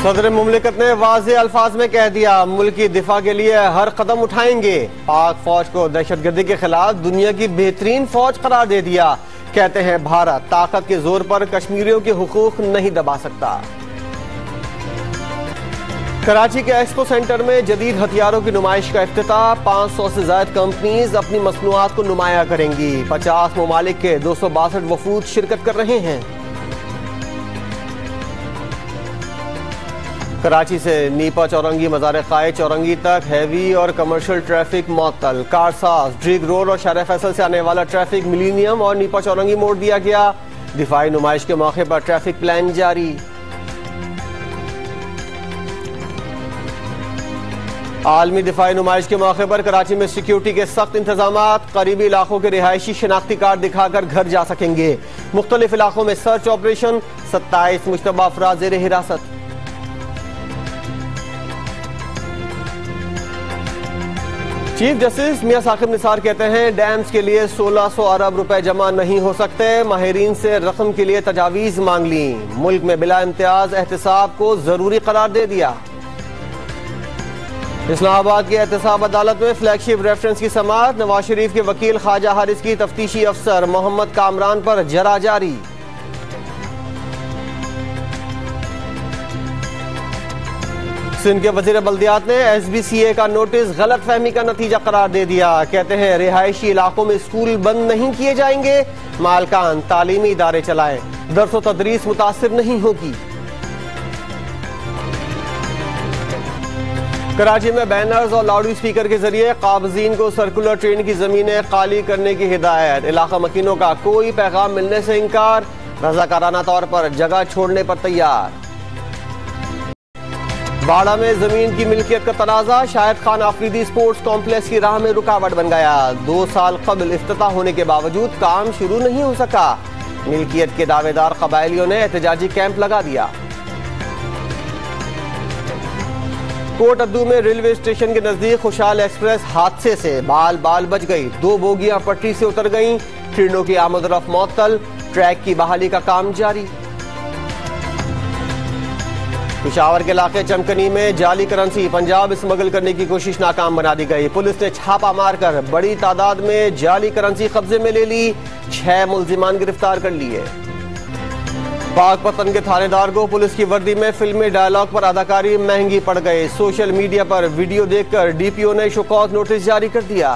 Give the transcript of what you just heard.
सदर मुमलिकत ने वाज़े अल्फाज में कह दिया, मुल्क की दिफा के लिए हर कदम उठाएंगे। पाक फौज को दहशतगर्दी के खिलाफ दुनिया की बेहतरीन फौज करार दे दिया। कहते हैं भारत ताकत के जोर पर कश्मीरियों के हुकूक नहीं दबा सकता। कराची के एक्सपो सेंटर में जदीद हथियारों की नुमाइश का इफ्तिताह। 500 से ज्यादा कंपनीज अपनी मसनूआत को नुमाया करेंगी। 50 ममालिक के 262 वफूद शिरकत कर रहे हैं। कराची से नीपा चौरंगी मज़ार क़ाए चौरंगी तक हैवी और कमर्शियल ट्रैफिक मअतल। कारसाज, ड्रिग रोड और शार फैसल से आने वाला ट्रैफिक मिलीनियम और नीपा चौरंगी मोड़ दिया गया। दिफाई नुमाइश के मौके पर ट्रैफिक प्लान जारी। आलमी दिफाई नुमाइश के मौके पर कराची में सिक्योरिटी के सख्त इंतजामात। करीबी इलाकों के रिहायशी शनाख्ती कार्ड दिखाकर घर जा सकेंगे। मुख्तलिफ इलाकों में सर्च ऑपरेशन। 27 मुश्तबा अफराद ज़ेर हिरासत। चीफ जस्टिस मियां साकिब निसार कहते हैं, डैम्स के लिए 1600 अरब रुपए जमा नहीं हो सकते। माहिरीन से रकम के लिए तजावीज मांग ली। मुल्क में बिला इम्तियाज एहतसाब को जरूरी करार दे दिया। इस्लामाबाद की एहतसाब अदालत में फ्लैगशिप रेफरेंस की समाअत। नवाज शरीफ के वकील ख्वाजा हारिस की तफ्तीशी अफसर मोहम्मद कामरान पर जरा जारी। सिंध के वजीर बल्दियात ने SBCA का नोटिस गलत फहमी का नतीजा करार दे दिया। कहते हैं रिहायशी इलाकों में स्कूल बंद नहीं किए जाएंगे। मालकान तालीमी इदारे चलाएं, दर्स व तदरीस मुतासिर नहीं होगी। कराची में बैनर्स और लाउड स्पीकर के जरिए काबजीन को सर्कुलर ट्रेन की जमीनें खाली करने की हिदायत। इलाका मकीनों का कोई पैगाम मिलने से इनकार। रजाकाराना तौर पर जगह छोड़ने पर तैयार। बाड़ा में जमीन की मिल्कियत का तनाजा। शाहिद खान आफरीदी स्पोर्ट्स कॉम्प्लेक्स की राह में रुकावट बन गया। 2 साल कबल इफ्तिताह होने के बावजूद काम शुरू नहीं हो सका। मिल्कियत के दावेदार कबायलियों ने एहतजाजी कैंप लगा दिया। कोट अद्दू में रेलवे स्टेशन के नजदीक खुशहाल एक्सप्रेस हादसे से बाल बाल बच गई। 2 बोगियां पटरी से उतर गईं। ट्रेनों की आमद-रफ्त मुअत्तल। ट्रैक की बहाली का काम जारी। पिशावर के इलाके चमकनी में जाली करेंसी पंजाब स्मगल करने की कोशिश नाकाम बना दी गई। पुलिस ने छापा मारकर बड़ी तादाद में जाली करेंसी कब्जे में ले ली। 6 मुल्जिमान गिरफ्तार कर लिए। पाकपतन के थानेदार को पुलिस की वर्दी में फिल्मी डायलॉग पर अदाकारी महंगी पड़ गई। सोशल मीडिया पर वीडियो देखकर DPO ने शोकॉज नोटिस जारी कर दिया।